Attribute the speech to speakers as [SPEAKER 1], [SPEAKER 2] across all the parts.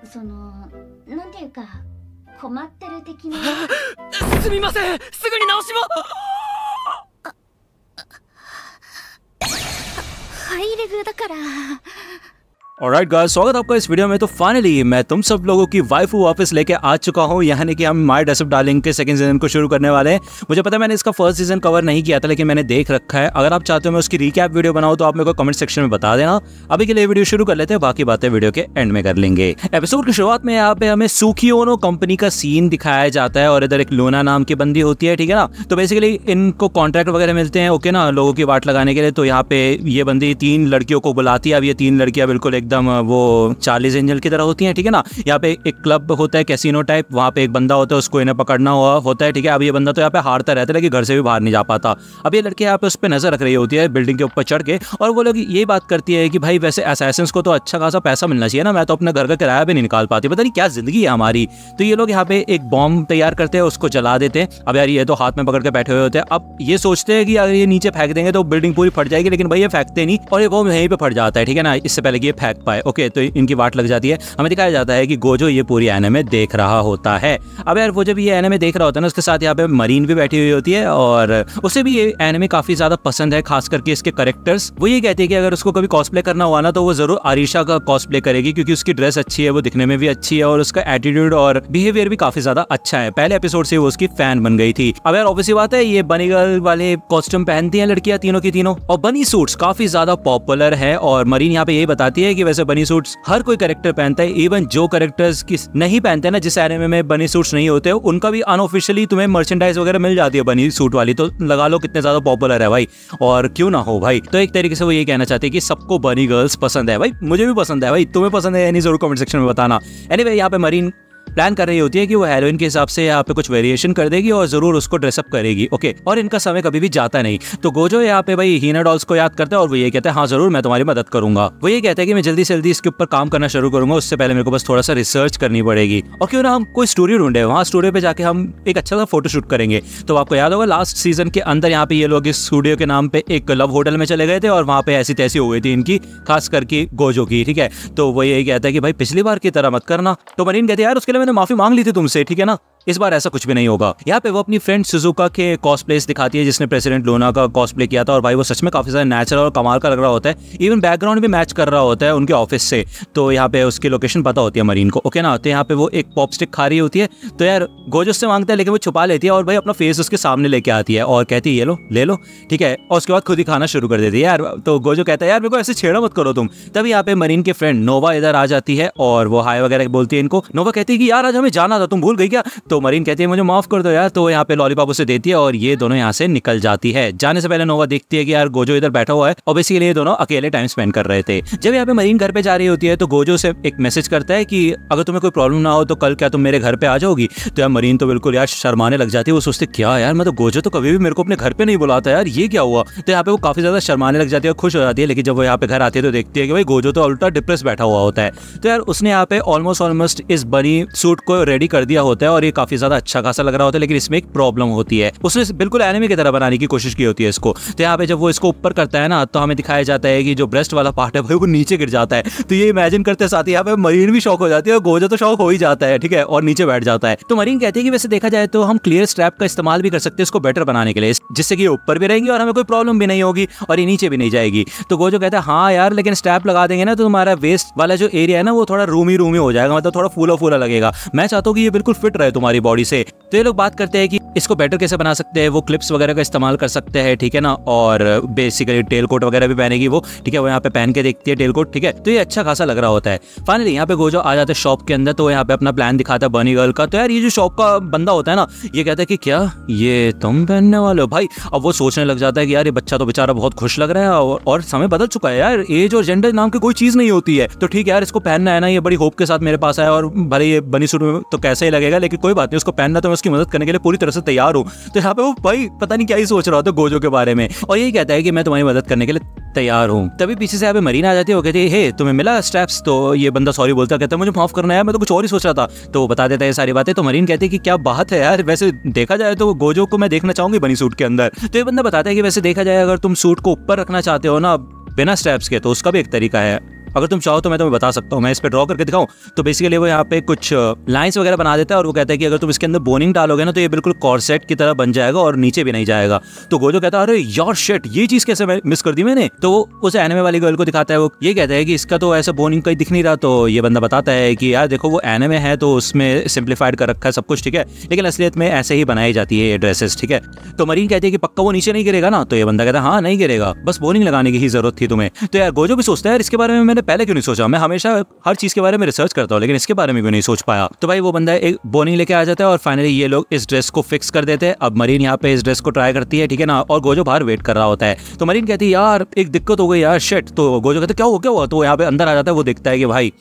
[SPEAKER 1] その、なんていうか、困ってる的な。
[SPEAKER 2] すみません、すぐに直しま。
[SPEAKER 1] ハイレグだから。
[SPEAKER 3] ऑलराइट guys, स्वागत है आपका इस वीडियो में। तो फाइनली मैं तुम सब लोगों की वाइफू वापस लेके आ चुका हूँ। यानी कि हम माय ड्रेस अप डार्लिंग के सेकंड सीजन को शुरू करने वाले हैं। मुझे पता है मैंने इसका फर्स्ट सीजन कवर नहीं किया था, लेकिन मैंने देख रखा है। अगर आप चाहते हो मैं उसकी रिकैप वीडियो बनाऊँ तो आप मेरे को कमेंट सेक्शन में बता देना। अभी के लिए वीडियो शुरू कर लेते हैं, बाकी बातें वीडियो के एंड में कर लेंगे। एपिसोड की शुरुआत में यहाँ पे हमें सुखियोनो कंपनी का सीन दिखाया जाता है और इधर एक लोना नाम की बंदी होती है, ठीक है ना। तो बेसिकली इनको कॉन्ट्रैक्ट वगैरह मिलते हैं, ओके ना, लोगों की वाट लगाने के लिए। तो यहाँ पे ये बंदी 3 लड़कियों को बुलाती है। अब ये 3 लड़कियां बिल्कुल एकदम वो चार्लीज एंजल की तरह होती हैं, ठीक है ना। यहाँ पे एक क्लब होता है, कैसीनो टाइप, वहाँ पे एक बंदा होता है, उसको इन्हें पकड़ना हुआ होता है, ठीक है। अब ये बंदा तो यहाँ पे हारता रहता है, लेकिन घर से भी बाहर नहीं जा पाता। अब ये लड़की यहाँ पे उस पर नजर रख रही होती है बिल्डिंग के ऊपर चढ़ के, और वो लोग ये बात करती है कि भाई वैसे असैसिन्स को तो अच्छा खासा पैसा मिलना चाहिए ना, मैं तो अपने घर का किराया भी नहीं निकाल पाती, पता नहीं क्या जिंदगी है हमारी। तो ये लोग यहाँ पे एक बॉम्ब तैयार करते हैं, उसको जला देते हैं। अब यार ये तो हाथ में पकड़ के बैठे हुए होते हैं। अब ये सोचते हैं कि अगर ये नीचे फेंक देंगे तो बिल्डिंग पूरी फट जाएगी, लेकिन भाई ये फेंकते नहीं और ये बॉम्ब यहीं पे फट जाता है, ठीक है ना, इससे पहले कि ये फेंक पाए। ओके, तो इनकी वाट लग जाती है। हमें दिखाया जाता है कि गोजो ये पूरी एनिमे देख रहा होता है। अब यार वो जब ये एनिमे देख रहा होता है ना, उसके साथ यहाँ पे मरीन भी बैठी हुई होती है और उसे भी ये एनिमे काफी ज्यादा पसंद है, खास करके इसके कैरेक्टर्स। वो ये कहती है कि अगर उसको कभी कॉस्प्ले करना हुआ ना तो वो जरूर आरिशा का कॉस्प्ले करेगी, क्योंकि उसकी ड्रेस अच्छी है, वो दिखने में भी अच्छी है और उसका एटीट्यूड और बिहेवियर भी काफी ज्यादा अच्छा है। पहले एपिसोड से वो उसकी फैन बन गई थी। अब यार ऑब्वियसली बात है, ये बनी गर्ल वाले कॉस्ट्यूम पहनती हैं लड़कियां तीनों की तीनों, और बनी सूट्स काफी ज्यादा पॉपुलर है। और मरीन यहाँ पे यही बताती है कि वैसे बनी सूट्स हर कोई कैरेक्टर पहनता है, इवन जो कैरेक्टर्स की नहीं पहनते ना, जिस एनिमे में बनी सूट्स नहीं होते, उनका भी अनऑफिशियली तुम्हें मर्चेंडाइज वगैरह मिल जाती है बनी सूट वाली। तो लगा लो कितने ज्यादा पॉपुलर है भाई, और क्यों ना हो भाई। तो एक तरीके से वो ये कहना चाहते हैं कि सबको बनी गर्ल्स पसंद है। भाई मुझे भी पसंद है भाई, तुम्हें पसंद है या नहीं जरूर कमेंट सेक्शन में बताना। एनीवे यहाँ पे मरीन प्लान कर रही होती है कि वो हेरोइन के हिसाब से यहाँ पे कुछ वेरिएशन कर देगी और जरूर उसको ड्रेसअप करेगी, ओके। और इनका समय कभी भी जाता नहीं। तो गोजो यहाँ पे भाई हीना डॉल्स को याद करता है और वो ये कहता है हाँ जरूर मैं तुम्हारी मदद करूंगा। वो ये कहता है कि मैं जल्दी से जल्दी इसके ऊपर काम करना शुरू करूंगा, उससे पहले मेरे को बस थोड़ा सा रिसर्च करनी पड़ेगी। और क्यों ना हम कोई स्टूडियो ढूंढे, वहाँ स्टूडियो पे जाके हम एक अच्छा सा फोटोशूट करेंगे। तो आपको याद होगा लास्ट सीजन के अंदर यहाँ पे ये लोग इस स्टूडियो के नाम पे एक लव होटल में चले गए थे और वहाँ पे ऐसी तैसी हो गई थी इनकी, खास करके गोजो की, ठीक है। तो वो यही कहता है कि भाई पिछली बार की तरह मत करना। तो मरीन कहती है यार उसके लिए मैंने माफी मांग ली थी तुमसे, ठीक है ना, इस बार ऐसा कुछ भी नहीं होगा। यहाँ पे वो अपनी फ्रेंड सुजुका के कॉस्प्लेस दिखाती है, जिसने प्रेसिडेंट लोना का कॉस्प्ले किया था, और भाई वो सच में काफी ज्यादा नेचुरल और कमाल का लग रहा होता है। इवन बैकग्राउंड भी मैच कर रहा होता है उनके ऑफिस से। तो यहाँ पे उसकी लोकेशन पता होती है मरीन को, ओके ना। तो यहाँ पे वो एक पॉप स्टिक खा रही होती है, तो यार गोजो उससे मांगता है, लेकिन वो छुपा लेती है और भाई अपना फेस उसके सामने लेके आती है और कहती है ये लो ले लो, ठीक है। और उसके बाद खुद ही खाना शुरू कर देती है यार। तो गोजो कहता है यार मेरे को ऐसे छेड़ा मत करो तुम। तभी यहाँ पे मरीन के फ्रेंड नोवा इधर आ जाती है और वो हाय वगैरह बोलती है इनको। नोवा कहती है कि यार आज हमें जाना था, तुम भूल गई क्या। तो मरीन कहती है मुझे माफ कर दो यार। तो यहाँ पे लॉलीपॉप उसे देती है और ये दोनों यहाँ से निकल जाती है। जाने से पहले नोवा देखती है कि यार गोजो इधर बैठा हुआ है और बेसिकली ये दोनों अकेले टाइम स्पेंड कर रहे थे। जब यहाँ पे मरीन घर पे जा रही होती है तो गोजो से एक मैसेज करता है कि अगर तुम्हें कोई प्रॉब्लम ना हो तो कल क्या तुम मेरे घर पे आ जाओगी। तो यार मरीन तो बिल्कुल यार शर्माने लग जाती है। वो सोचते क्या यार, मैं तो गोजो तो कभी भी मेरे को अपने घर पे नहीं बुलाता यार, ये क्या हुआ। तो यहाँ पे वो काफी ज्यादा शर्माने लग जाती है और खुश हो जाती है। लेकिन जब वो यहाँ पे घर आती है तो देखती है कि भाई गोजो तो उल्टा डिप्रेस बैठा हुआ होता है। तो यार उसने यहाँ पे ऑलमोस्ट इस बनी सूट को रेडी कर दिया होता है और ये काफी ज्यादा अच्छा खासा लग रहा होता है, लेकिन इसमें एक प्रॉब्लम होती है। उसने बिल्कुल एनिमे की तरह बनाने की कोशिश की होती है इसको। तो यहाँ पे जब वो इसको ऊपर करता है ना, तो हमें दिखाया जाता है कि जो ब्रेस्ट वाला पार्ट है भाई वो नीचे गिर जाता है। तो ये इमेजिन करते साथ ही यहाँ पे मरीन भी शॉक हो जाती है और गोजो तो शॉक हो ही जाता है, ठीक है, और नीचे बैठ जाता है। तो मरीन कहती है कि वैसे देखा जाए तो हम क्लियर स्ट्रैप का इस्तेमाल भी कर सकते हैं इसको बेटर बनाने के लिए, जिससे कि ये ऊपर भी रहेंगी और हमें कोई प्रॉब्लम भी नहीं होगी और ये नीचे भी नहीं जाएगी। तो गोजो कहता है हाँ यार, लेकिन स्ट्रैप लगा देंगे ना तो तुम्हारा वेस्ट वाला जो एरिया है ना वो थोड़ा रूमी हो जाएगा, मतलब थोड़ा फूला फूला लगेगा। मैं चाहता हूँ कि ये बिल्कुल फिट रहे तुम्हारी बॉडी से। तो ये लोग बात करते हैं कि इसको बेटर कैसे बना सकते हैं। वो क्लिप्स वगैरह का इस्तेमाल कर सकते हैं, ठीक है ना, और बेसिकली टेल कोट वगैरह भी पहनेगी वो, ठीक है। वो यहाँ पे पहन के देखती है टेल कोट, ठीक है। तो ये अच्छा खासा लग रहा होता है। फाइनली यहाँ पे गोजो आ जाते हैं शॉप के अंदर। तो यहाँ पे अपना प्लान दिखाता है बनी गर्ल का। तो यार ये जो शॉप का बंदा होता है ना, ये कहता है कि क्या ये तुम पहनने वाले हो भाई। अब वो सोचने लग जाता है कि यार ये बच्चा तो बेचारा बहुत खुश लग रहा है और समय बदल चुका है यार, एज और जेंडर नाम की कोई चीज नहीं होती है। तो ठीक है यार, इसको पहनना है ना, ये बड़ी होप के साथ मेरे पास आया और भले ये बनी सूट में तो कैसा ही लगेगा, लेकिन कोई बात नहीं, उसको पहनना तो मैं उसकी मदद करने के लिए पूरी तरह से तैयार हूँ। तो यहाँ पे वो भाई पता नहीं क्या ही सोच रहा होता है गोजो के बारे में और यही कहता है कि मैं तुम्हारी मदद करने के लिए तैयार हूँ। तभी पीछे से यहाँ पे मरीना आ जाती है। वो कहती है हे तुम्हें मिला स्टेप्स। तो ये बंदा सॉरी बोलता, कहता है मुझे माफ करना है, मैं तो कुछ और ही सोच रहा था। तो वो बता देता है ये सारी बातें। तो मरीन कहती है कि क्या बात है यार, वैसे देखा जाए तो गोजो को मैं देखना चाहूंगी बनी सूट के अंदर। तो ये बंदा बताता है कि वैसे देखा जाए अगर तुम सूट को ऊपर रखना चाहते हो ना बिना स्टेप्स के, तो उसका भी एक तरीका है। अगर तुम चाहो तो मैं तुम्हें बता सकता हूँ, मैं इस पे ड्रॉ करके दिखाऊं। तो बेसिकली वो यहाँ पे कुछ लाइंस वगैरह बना देता है और वो कहता है कि अगर तुम इसके अंदर बोनिंग डालोगे ना तो ये बिल्कुल कॉर्सेट की तरह बन जाएगा और नीचे भी नहीं जाएगा। तो गोजो कहता है अरे यार शिट, ये चीज कैसे मिस कर दी मैंने। तो वो उस एनिमे वाली गर्ल को दिखाता है, वो ये कहता है कि इसका तो ऐसा बोनिंग कहीं दिख नहीं रहा। तो ये बंदा बताता है कि यार देखो वो एनिमे है तो उसमें सिंप्लीफाइड कर रखा है सब कुछ, ठीक है, लेकिन असलियत में ऐसे ही बनाई जाती है ये ड्रेसेस, ठीक है। तो मरीन कहती है कि पक्का वो नीचे नहीं गिरेगा ना। तो ये बंदा कहता है हाँ नहीं गिरेगा, बस बोनिंग लगाने की ही जरूरत थी तुम्हें। तो यार गोजो भी सोचता है यार इसके बारे में मैंने पहले क्यों नहीं सोचा, मैं हमेशा हर चीज के बारे में रिसर्च करता हूँ लेकिन इसके बारे में क्यों नहीं सोच पाया। तो भाई वो बंदा एक बोनिंग लेके आ जाता है और फाइनली ये लोग इस ड्रेस को फिक्स कर देते हैं। अब मरीन यहाँ पे इस ड्रेस को ट्राई करती है, ठीक है ना, और गोजो बाहर वेट कर रहा होता है। तो मरीन कहती है यार एक दिक्कत हो गई यार शिट। तो गोजो कहते क्या हुआ। तो यहाँ पे अंदर आ जाता है, वो देखता है कि भाई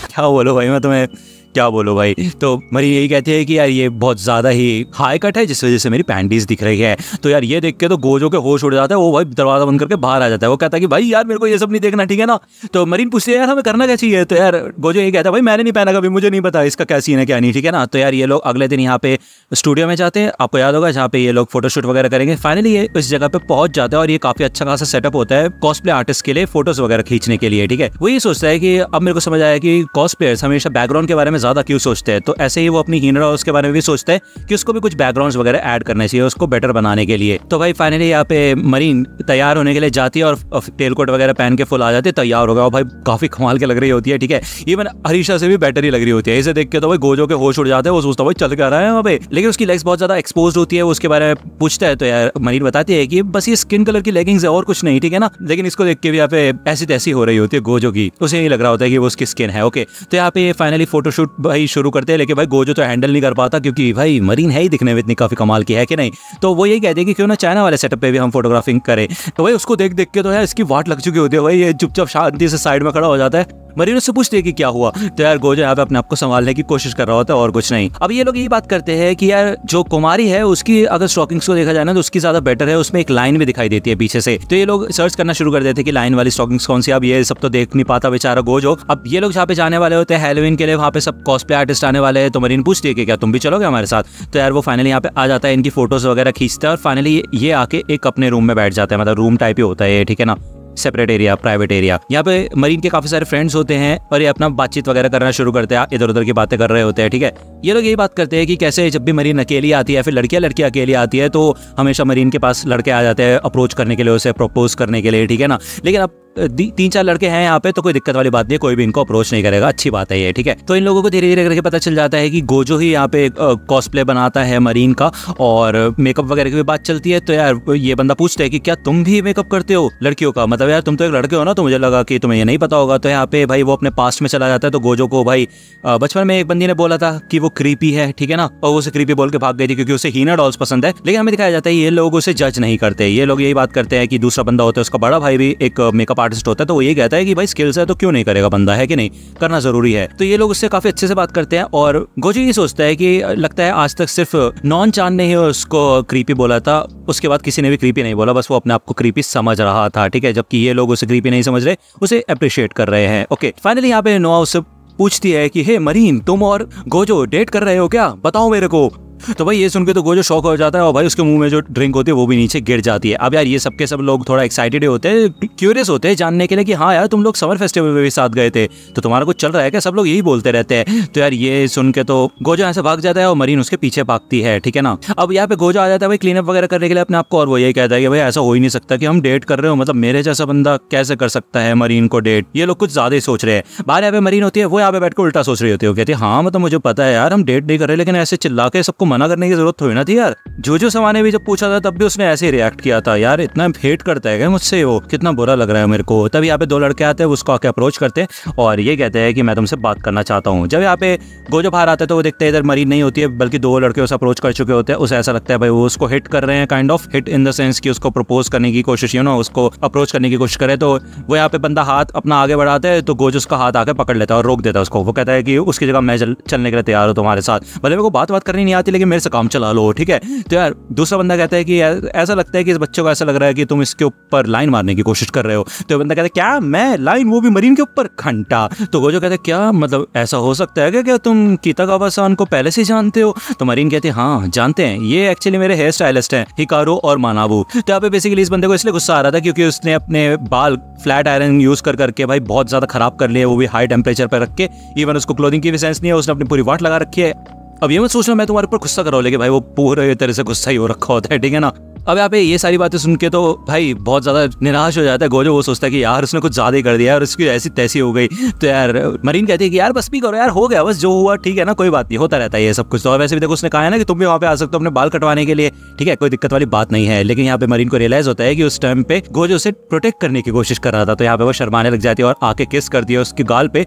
[SPEAKER 3] क्या बोलो भाई, मैं तुम्हें क्या बोलो भाई। तो मरीन यही कहती है कि यार ये बहुत ज़्यादा ही हाई कट है जिस वजह से मेरी पैंटीज दिख रही है। तो यार ये देख के तो गोजो के होश उड़ जाता है, वो भाई दरवाजा बंद करके बाहर आ जाता है। वो कहता है कि भाई यार मेरे को ये सब नहीं देखना, ठीक है ना। तो मरीन पूछती है यार हमें करना क्या चाहिए। तो यार गोजो ये कहता है भाई मैंने नहीं पहना कभी, मुझे नहीं पता इसका क्या सीन है क्या नहीं, ठीक है ना। तो यार ये लोग अगले दिन यहाँ पे स्टूडियो में जाते हैं, आपको याद होगा, जहाँ पे ये लोग फोटोशूट वगैरह करेंगे। फाइनली ये इस जगह पे पहुंच जाता है और ये काफी अच्छा खासा सेटअप होता है कॉस्प्ले आर्टिस्ट के लिए फोटोज वगैरह खींचने के लिए, ठीक है। वो ये सोचता है कि अब मेरे को समझ आया कि कॉस्प्लेयर्स हमेशा बैकग्राउंड के बारे में ज्यादा क्यों सोचते हैं। तो ऐसे ही वो अपनी हीनर हाउस के बारे में भी सोचता है कि उसको भी कुछ बैकग्राउंड्स वगैरह ऐड करने चाहिए उसको बेटर बनाने के लिए। तो भाई फाइनली यहाँ पे मरीन तैयार होने के लिए जाती है और टेल कोट वगैरह पहन के फुल आ जाती है, तैयार हो गया। और भाई काफी कमाल के लग रही होती है, ठीक है, इवन हरीशा से भी बेटर ही लग रही होती है। इसे देख के तो भाई गोजो के होश उड़ जाते हैं, वो सोचता है भाई चल के आ रहा है वहाँ पे, लेकिन उसकी लेग्स बहुत ज्यादा एक्सपोज होती है। उसके बारे में पूछता है तो यार मरीन बताती है कि बस ये स्किन कलर की लेगिंग्स है और कुछ नहीं, ठीक है ना। लेकिन इसको देख के भी यहाँ पे ऐसी तैसी हो रही होती है गोजो की, उसे नहीं लग रहा होता है कि वो उसकी स्किन है, ओके। तो यहाँ पे फाइनली फोटोशूट भाई शुरू करते हैं, लेकिन भाई गोजो तो हैंडल नहीं कर पाता क्योंकि भाई मरीन है ही दिखने में इतनी काफी कमाल की है कि नहीं। तो वो यही कहते हैं कि क्यों ना चाइना वाले सेटअप पे भी हम फोटोग्राफिंग करें। तो भाई उसको देख देख के तो यार इसकी वाट लग चुकी होती है, भाई ये चुपचाप शांति से साइड में खड़ा हो जाता है। मरीन उससे पूछती है कि क्या हुआ। तो यार गोजो यहाँ पे अपने आप को संभालने की कोशिश कर रहा होता है और कुछ नहीं। अब ये लोग यही बात करते हैं कि यार जो कुमारी है उसकी अगर स्टॉकिंग्स को देखा जाए ना तो उसकी ज्यादा बेटर है, उसमें एक लाइन भी दिखाई देती है पीछे से। तो ये लोग सर्च करना शुरू कर देते हैं कि लाइन वाली स्टॉकिंग्स कौन सी। अब ये सब तो देख नहीं पाता बेचारा गोजो। अब ये लोग जहाँ पे जाने वाले होते हैं हैलोवीन के लिए, वहाँ पे सब कॉस्प्ले आर्टिस्ट आने वाले हैं। तो मरीन पूछती है कि क्या तुम भी चलोगे हमारे साथ। तो यार वो फाइनली यहाँ पे आ जाता है, इनकी फोटोज वगैरह खींचता है और फाइनली ये आके एक अपने रूम में बैठ जाता है, मतलब रूम टाइप ही होता है, ठीक है ना, सेपरेट एरिया, प्राइवेट एरिया। यहाँ पे मरीन के काफी सारे फ्रेंड्स होते हैं और ये अपना बातचीत वगैरह करना शुरू करते हैं, इधर उधर की बातें कर रहे होते हैं, ठीक है। ये लोग यही बात करते हैं कि कैसे जब भी मरीन अकेली आती है, फिर लड़कियां अकेली आती है तो हमेशा मरीन के पास लड़के आ जाते हैं अप्रोच करने के लिए, उसे प्रपोज करने के लिए, ठीक है ना। लेकिन अब 3-4 लड़के हैं यहाँ पे तो कोई दिक्कत वाली बात नहीं है, कोई भी इनको अप्रोच नहीं करेगा, अच्छी बात है ये, ठीक है। तो इन लोगों को धीरे धीरे करके पता चल जाता है कि गोजो ही यहाँ पे कॉस्प्ले बनाता है मरीन का और मेकअप वगैरह की भी बात चलती है। तो यार ये बंदा पूछता है कि क्या तुम भी मेकअप करते हो लड़कियों का, मतलब यार तुम तो एक लड़के हो ना, तो मुझे लगा कि तुम्हें ये नहीं पता होगा। तो यहाँ पे भाई वो अपने पास्ट में चला जाता है। तो गोजो को भाई बचपन में एक बंदी ने बोला था कि वो क्रीपी है, ठीक है ना, और वो उसे क्रीपी बोल के भाग गई थी क्योंकि उसे हीना डॉल्स पसंद है। लेकिन हमें दिखाया जाता है ये लोग उसे जज नहीं करते, ये लोग यही बात करते हैं कि दूसरा बंदा होता है, उसका बड़ा भाई भी एक मेकअप आर्टिस्ट होता है, तो वो ये कहता है कि भाई स्किल्स है तो क्यों नहीं करेगा बंदा, है कि नहीं, करना जरूरी है। तो ये लोग उससे काफी अच्छे से बात करते हैं और गोजो ये सोचता है कि लगता है आज तक सिर्फ नॉन चांद ने ही उसको क्रीपी बोला था, उसके बाद किसी ने भी क्रीपी नहीं बोला, बस वो अपने आप को क्रीपी समझ रहा था, ठीक है, जबकि ये लोग उसे क्रीपी नहीं समझ रहे, उसे अप्रिशिएट कर रहे हैं, ओके। फाइनली यहाँ पे नोआ उससे पूछती है कि हे मरीन, तुम और गोजो डेट कर रहे हो क्या, बताओ मेरे को। तो भाई ये सुन के तो गोजो शॉक हो जाता है और भाई उसके मुंह में जो ड्रिंक होती है वो भी नीचे गिर जाती है। अब यार ये सबके सब लोग थोड़ा एक्साइटेड होते हैं, क्यूरियस होते हैं जानने के लिए कि हाँ यार तुम लोग समर फेस्टिवल में भी साथ गए थे तो तुम्हारा कुछ चल रहा है क्या, सब लोग यही बोलते रहते हैं। तो यार ये सुन के तो गोजो ऐसे भाग जाता है और मरीन उसके पीछे भागती है, ठीक है ना। अब यहाँ पे गोजो आ जाता है भाई क्लीन अप वगैरह करने के लिए अपने आप को और वो यही कहता है कि भाई ऐसा हो ही नहीं सकता कि हम डेट कर रहे हो, मतलब मेरे जैसा बंदा कैसे कर सकता है मरीन को डेट, ये लोग कुछ ज्यादा ही सोच रहे हैं। बाहर यहाँ पे मरीन होती है, वो यहाँ पे बैठ कर उल्टा सोच रही होती है, कहती है हाँ मतलब मुझे पता है यार हम डेट नहीं कर रहे, लेकिन ऐसे चिल्ला के सबको मना करने की जरूरत ना थी यार। जोजो समा ने भी जब पूछा था तब भी उसने ऐसे ही रिएक्ट किया था, यार इतना हेट करता है क्या मुझसे, वो कितना बुरा लग रहा है मेरे को। तब यहाँ पे 2 लड़के आते हैं, उसको आके अप्रोच करते हैं और ये कहते हैं कि मैं तुमसे बात करना चाहता हूँ। जब यहाँ पे गोजो बाहर आता है तो वो देखते हैं इधर मरीन नहीं होती है बल्कि 2 लड़के उसे अप्रोच कर चुके होते हैं। उसे ऐसा लगता है भाई वो उसको हिट कर रहे हैं, kind of hit in the sense कि उसको प्रपोज करने की कोशिश, यू नो, उसको अप्रोच करने की कोशिश करे। तो वो यहाँ पे बंदा हाथ अपना आगे बढ़ाता है तो गोजो उसका हाथ आके पकड़ लेता है और रोक देता है उसको। वो कहता है कि उसकी जगह मैं चलने के लिए तैयार हूँ तुम्हारे साथ, भले मेरे को बात करनी नहीं आती कि मेरे से काम चला लो, ठीक है। तो यार दूसरा बंदा कहता है कि ऐसा लगता है कि इस बच्चे को ऐसा लग रहा है कि तुम इसके ऊपर लाइन मारने की कोशिश कर रहे हो। तो बंदा कहता है क्या मैं लाइन, वो भी मरीन के ऊपर, घंटा। तो गोजो कहता है क्या मतलब ऐसा हो सकता है क्या तुम कितागावा-सान को पहले से जानते हो? तो मरीन कहते हैं हाँ जानते हैं, ये एक्चुअली मेरे हेयर स्टाइलिस्ट हैं हिकारू और मानाबू। तो यहाँ पे बेसिकली इस बंदे को इसलिए गुस्सा आ रहा था क्योंकि उसने अपने बाल फ्लैट आयरन यूज करके भाई बहुत ज्यादा खराब कर लिए, वो भी हाई टेम्परेचर पर रख के। इवन उसको क्लोथिंग की भी सेंस नहीं है, उसने अपनी पूरी वाट लगा रखी है। अब ये मत सोचना मैं तुम्हारे ऊपर गुस्सा कर रहा हूँ, लेकिन भाई वो पूरे तरह से गुस्सा ही हो रखा होता है, ठीक है ना। अब यहाँ पे ये सारी बातें सुन के तो भाई बहुत ज्यादा निराश हो जाता है गोजो। वो सोचता है कि यार उसने कुछ ज्यादा ही कर दिया और उसकी ऐसी तैसी हो गई। तो यार मरीन कहती है कि यार बस भी करो यार, हो गया बस जो हुआ, ठीक है ना, कोई बात नहीं, होता रहता है ये सब कुछ। तो वैसे भी देखो उसने कहा है ना कि तुम भी वहाँ पे आ सकते हो अपने बाल कटवाने के लिए, ठीक है, कोई दिक्कत वाली बात नहीं है। लेकिन यहाँ पे मरीन को रियलाइज होता है कि उस टाइम पे गोजो उसे प्रोटेक्ट करने की कोशिश कर रहा था। तो यहाँ पे वो शर्माने लग जाती है और आके किस कर दिया उसके गाल पे।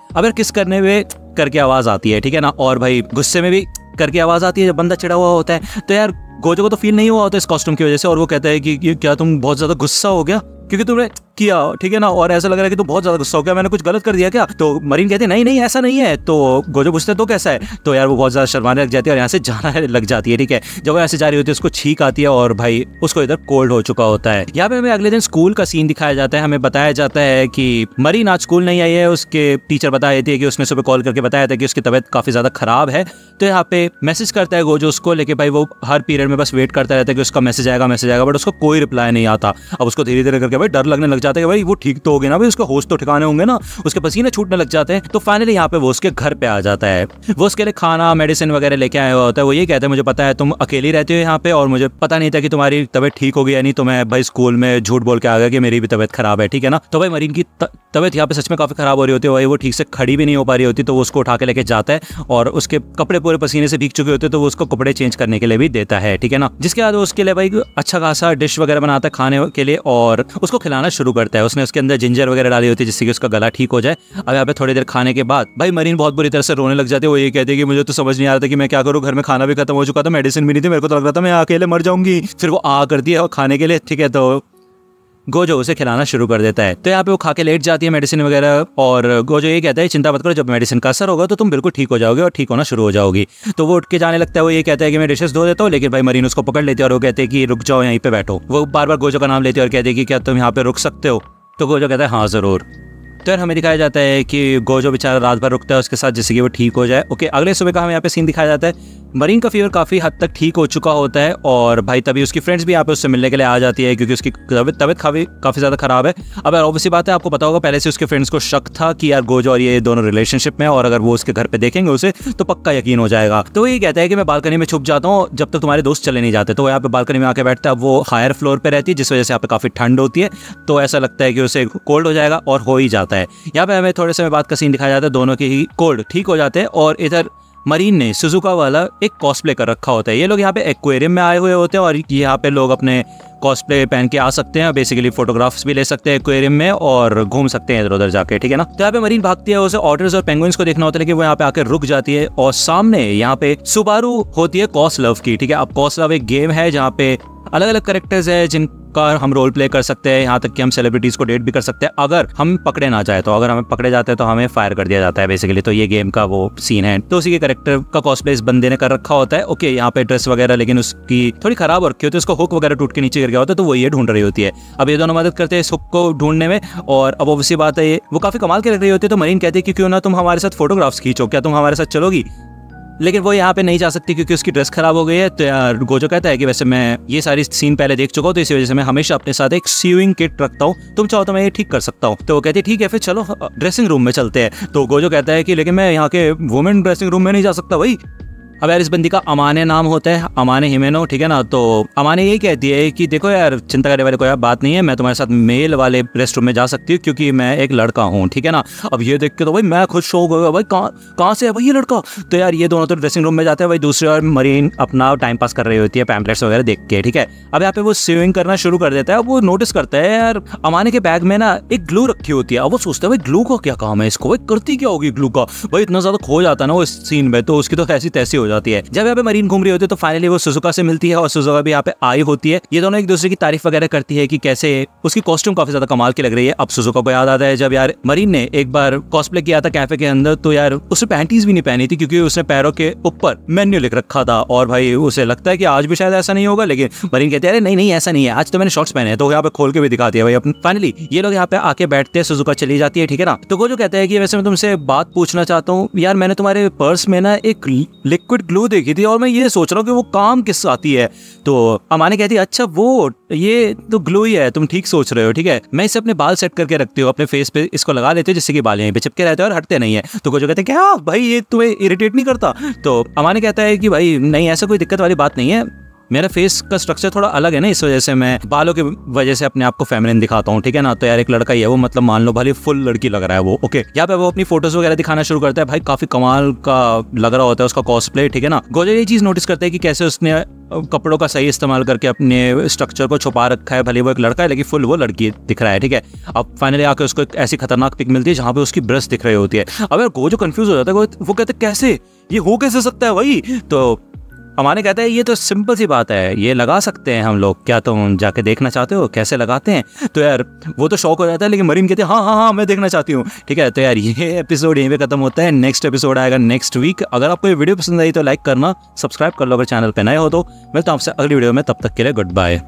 [SPEAKER 3] अब किस करने में करके आवाज आती है, ठीक है ना, और भाई गुस्से में भी करके आवाज आती है जब बंदा चिढ़ा हुआ होता है। तो यार गोजो को तो फील नहीं हुआ होता इस कॉस्ट्यूम की वजह से, और वो कहता है कि क्या तुम बहुत ज्यादा गुस्सा हो गया क्योंकि तुमने किया, ठीक है ना, और ऐसा लग रहा है कि तू बहुत ज्यादा गुस्सा हो गया, मैंने कुछ गलत कर दिया क्या? तो मरीन कहते नहीं नहीं ऐसा नहीं है। तो गोजो पूछते तो कैसा है? तो यार वो बहुत ज्यादा शर्माने लग जाती है और यहाँ से जाना लग जाती है, ठीक है। जब वो यहाँ से जा रही होती है उसको छींक आती है और भाई उसको इधर कोल्ड हो चुका होता है। यहाँ पे हमें अगले दिन स्कूल का सीन दिखाया जाता है। हमें बताया जाता है कि मरीन आज स्कूल नहीं आई है, उसके टीचर बता देती है कि उसने सुबह कॉल करके बताया था कि उसकी तबीयत काफी ज्यादा खराब है। तो यहाँ पे मैसेज करता है गोजो उसको, लेकिन भाई वो हर पीरियड में बस वेट करता रहता है कि उसका मैसेज आएगा, बट उसको कोई रिप्लाई नहीं आता। अब उसको धीरे धीरे करके भाई डर लगने लग जाता है कि भाई वो ठीक तो हो गया ना, भाई उसका होश तो ठिकाने होंगे ना, उसके पसीने छूटने लग जाते हैं। तो फाइनली यहाँ पे वो उसके घर पे आ जाता है। वो उसके लिए खाना मेडिसिन वगैरह लेके आया हुआ होता है। वो ये कहता है मुझे पता है तुम अकेली रहती हो यहाँ पे और मुझे पता नहीं था कि तुम्हारी तबीयत ठीक होगी या नहीं, तो मैं भाई स्कूल में झूठ बोल के आ गया कि मेरी भी तबीयत खराब है, ठीक है ना। तो भाई मरीन की तबीयत यहाँ पे सच में काफी खराब हो रही होती है, भाई वो ठीक से खड़ी भी नहीं हो पा रही होती। तो वो उसको उठा के लेके जाता है और उसके कपड़े पूरे पसीने से भीग चुके होते हैं, तो वो उसको कपड़े चेंज करने के लिए भी देता है, ठीक है ना। जिसके बाद वो उसके लिए भाई अच्छा खासा डिश वगैरह बनाता है खाने के लिए और उसको खिलाना शुरू करता है। उसने उसके अंदर जिंजर वगैरह डाली होती है जिससे कि उसका गला ठीक हो जाए। अब यहाँ पे थोड़ी देर खाने के बाद भाई मरीन बहुत बुरी तरह से रोने लग जाती है। वो ये कहती है कि मुझे तो समझ नहीं आ रहा था कि मैं क्या करूँ, घर में खाना भी खत्म हो चुका था, मेडिसिन भी नहीं थी, मेरे को तो लग रहा था मैं अकेले मर जाऊंगी। फिर वो आ करती है और खाने के लिए, ठीक है, तो गोजो उसे खिलाना शुरू कर देता है। तो यहाँ पे वो खा के लेट जाती है मेडिसिन वगैरह और गोजो ये कहता है चिंता मत करो, जब मेडिसिन का असर होगा तो तुम बिल्कुल ठीक हो जाओगे और ठीक होना शुरू हो जाओगी। तो वो उठ के जाने लगता है। वो ये कहता है कि मैं डिशेस धो देता हूँ, लेकिन भाई मरीन उसको पकड़ लेती है और वो कहते हैं कि रुक जाओ यहीं पे बैठो। वो बार बार गोजो का नाम लेते हैं और कहते हैं कि क्या तुम यहाँ पे रुक सकते हो? तो गोजो कहता है हाँ जरूर। तो यार हमें दिखाया जाता है कि गोजो बेचारा रात भर रुकता है उसके साथ जिससे कि वो ठीक हो जाए। ओके, अगले सुबह का हमें यहाँ पे सीन दिखाया जाता है। मरीन का फीवर काफ़ी हद तक ठीक हो चुका होता है और भाई तभी उसकी फ्रेंड्स भी यहाँ पे उससे मिलने के लिए आ जाती है क्योंकि उसकी तबीयत काफ़ी ज़्यादा ख़राब है। अब यार ऑब्वियसली बात है, आपको पता होगा पहले से उसके फ्रेंड्स को शक था कि यार गोजो और ये दोनों रिलेशनशिप में, और अगर वो उसके घर पे देखेंगे उसे तो पक्का यकीन हो जाएगा। तो वो ये कहता है कि मैं बालकनी में छुप जाता हूँ जब तक तुम्हारे दोस्त चले नहीं जाते। तो वो यहाँ पे बालकनी में आके बैठता है। वो हायर फ्लोर पे रहती है जिस वजह से यहाँ पे काफ़ी ठंड होती है, तो ऐसा लगता है कि उसे कोल्ड हो जाएगा और हो ही जाता है। यहाँ पे हमें थोड़े समय बाद का सीन दिखाया जाता है, दोनों के ही कोल्ड ठीक हो जाते हैं और इधर मरीन ने सुजुका वाला एक कॉस्प्ले कर रखा होता है। ये लोग यहाँ पे एक्वेरियम में आए हुए होते हैं और यहाँ पे लोग अपने कॉस्प्ले पहन के आ सकते हैं, बेसिकली फोटोग्राफ्स भी ले सकते हैं एक्वेरियम में और घूम सकते हैं इधर उधर जाके, ठीक है ना। तो यहाँ पे मरीन भागती है, उसे ऑटर्स और पेंगुइन्स को देखना होता है, लेकिन वो यहाँ पे आकर रुक जाती है और सामने यहाँ पे सुबारू होती है कॉस्लव की, ठीक है। अब कॉस्लव एक गेम है जहाँ पे अलग अलग कैरेक्टर्स है जिनका हम रोल प्ले कर सकते हैं, यहाँ तक कि हम सेलिब्रिटीज को डेट भी कर सकते हैं अगर हम पकड़े ना जाए। तो अगर हमें पकड़े जाते हैं तो हमें फायर कर दिया जाता है बेसिकली। तो ये गेम का वो सीन है। तो उसी के कैरेक्टर का कॉस्प्ले इस बंदे ने कर रखा होता है। ओके, यहाँ पे ड्रेस वगैरह लेकिन उसकी थोड़ी खराब हो रखी होती है, उसको हुक वगैरह टूट के नीचे गिर गया होता है, तो वो ये ढूंढ रही होती है। अब ये दोनों मदद करते हैं इस हुक को ढूंढने में और अब ऑब्वियसली बात है वो काफी कमाल के लग रही होती है। तो मरीन कहती है कि क्यों ना तुम हमारे साथ फोटोग्राफ्स खींचो, क्या तुम हमारे साथ चलोगी? लेकिन वो यहाँ पे नहीं जा सकती क्योंकि उसकी ड्रेस खराब हो गई है। तो यार गोजो कहता है कि वैसे मैं ये सारी सीन पहले देख चुका हूँ, तो इसी वजह से मैं हमेशा अपने साथ एक सीविंग किट रखता हूँ, तुम चाहो तो मैं ये ठीक कर सकता हूँ। तो वो कहती है ठीक है फिर चलो ड्रेसिंग रूम में चलते हैं। तो गोजो कहता है कि लेकिन मैं यहाँ के वुमेन ड्रेसिंग रूम में नहीं जा सकता भाई। अब यार इस बंदी का अमाने नाम होता है, अमाने हिमेनो, ठीक है ना। तो अमाने यही कहती है कि देखो यार चिंता करने वाली कोई बात नहीं है, मैं तुम्हारे साथ मेल वाले रेस्ट रूम में जा सकती हूँ क्योंकि मैं एक लड़का हूँ, ठीक है ना। अब ये देख के तो भाई मैं खुद शौक हो गया, भाई कहाँ से है भाई ये लड़का। तो यार ये दोनों तो ड्रेसिंग रूम में जाते हैं, भाई दूसरी ओर मरीन अपना टाइम पास कर रही होती है पैम्पलेट्स वगैरह देख के, ठीक है। अब यहाँ पे वो स्विमिंग करना शुरू कर देता है। अब वो नोटिस करता है यार अमाने के बैग में ना एक ग्लू रखी होती है। अब वो सोचता है भाई ग्लू का क्या काम है इसको, भाई करती क्या होगी ग्लू का। भाई इतना ज्यादा खो जाता है ना वो इस सीन में, तो उसकी तो ऐसी तैसी हो हो जाती है। जब यहाँ पे मरीन घूम रही होती है तो फाइनली वो सुजुका से मिलती है और सुजुका भी यहाँ पे आई होती है। ये दोनों एक दूसरे की तारीफ वगैरह करती है कि कैसे उसकी कॉस्ट्यूम काफी ज्यादा कमाल की लग रही है। अब सुजुका को याद आता है जब यार मरीन ने एक बार कॉस्प्ले किया था कैफे के अंदर, तो यार उसने पैंटीज भी नहीं पहनी थी क्योंकि उसने पैरों के ऊपर मेन्यू लिख रखा था। और भाई उसे लगता है कि आज भी शायद ऐसा नहीं होगा, लेकिन मरीन कहते हैं नहीं ऐसा नहीं है, आज तो मैंने शॉर्ट्स पहने हैं। तो यहाँ पे खोल के भी दिखा दिया भाई अपने। फाइनली ये लोग यहाँ पे आके बैठते हैं, सुजुका चली जाती है, ठीक है ना। तो गोजो कहता है कि वैसे मैं तुमसे बात पूछना चाहता हूँ यार, मैंने तुम्हारे पर्स में ना एक लिक्विड ग्लू देखी थी और मैं ये सोच रहा हूँ कि वो काम किस आती है। तो अमाने कहती है अच्छा वो ये तो ग्लू ही है, तुम ठीक सोच रहे हो, ठीक है मैं इसे अपने बाल सेट करके रखती हूँ, अपने फेस पे इसको लगा लेते हो जिससे कि बाल यहीं पे चिपके रहते हैं और हटते नहीं है। तो गोजो कहते हैं क्या भाई ये तुम्हें इरिटेट नहीं करता? तो अमाने कहता है कि भाई नहीं ऐसा कोई दिक्कत वाली बात नहीं है, मेरा फेस का स्ट्रक्चर थोड़ा अलग है ना, इस वजह से मैं बालों की वजह से अपने आप को फेमिनिन दिखाता हूँ, ठीक है ना। तो यार एक लड़का ही है वो, मतलब मान लो भले फुल लड़की लग रहा है वो, ओके। यहाँ पे वो अपनी फोटोज वगैरह दिखाना शुरू करता है, भाई काफी कमाल का लग रहा होता है उसका कॉस्प्ले, ठीक है ना। गोजो ये चीज नोटिस करते हैं कि कैसे उसने कपड़ों का सही इस्तेमाल करके अपने स्ट्रक्चर को छुपा रखा है, भले वो एक लड़का है लेकिन फुल वो लड़की दिख रहा है, ठीक है। अब फाइनली आके उसको एक ऐसी खतरनाक पिक मिलती है जहाँ पे उसकी ब्रेस्ट दिख रही होती है। अब यार गोजो कंफ्यूज हो जाता है, वो कहते कैसे ये हो कैसे सकता है भाई। तो अमाने कहता है ये तो सिंपल सी बात है, ये लगा सकते हैं हम लोग, क्या तुम जाके देखना चाहते हो कैसे लगाते हैं? तो यार वो तो शौक हो जाता है, लेकिन मरीन कहते हैं हाँ मैं देखना चाहती हूँ, ठीक है। तो यार ये एपिसोड यहीं पे खत्म होता है, नेक्स्ट एपिसोड आएगा नेक्स्ट वीक। अगर आपको ये वीडियो पसंद आई तो लाइक करना, सब्सक्राइब कर लो अगर चैनल पे नए हो तो। मिलता हूं आपसे अगली वीडियो में, तब तक के लिए गुड बाय।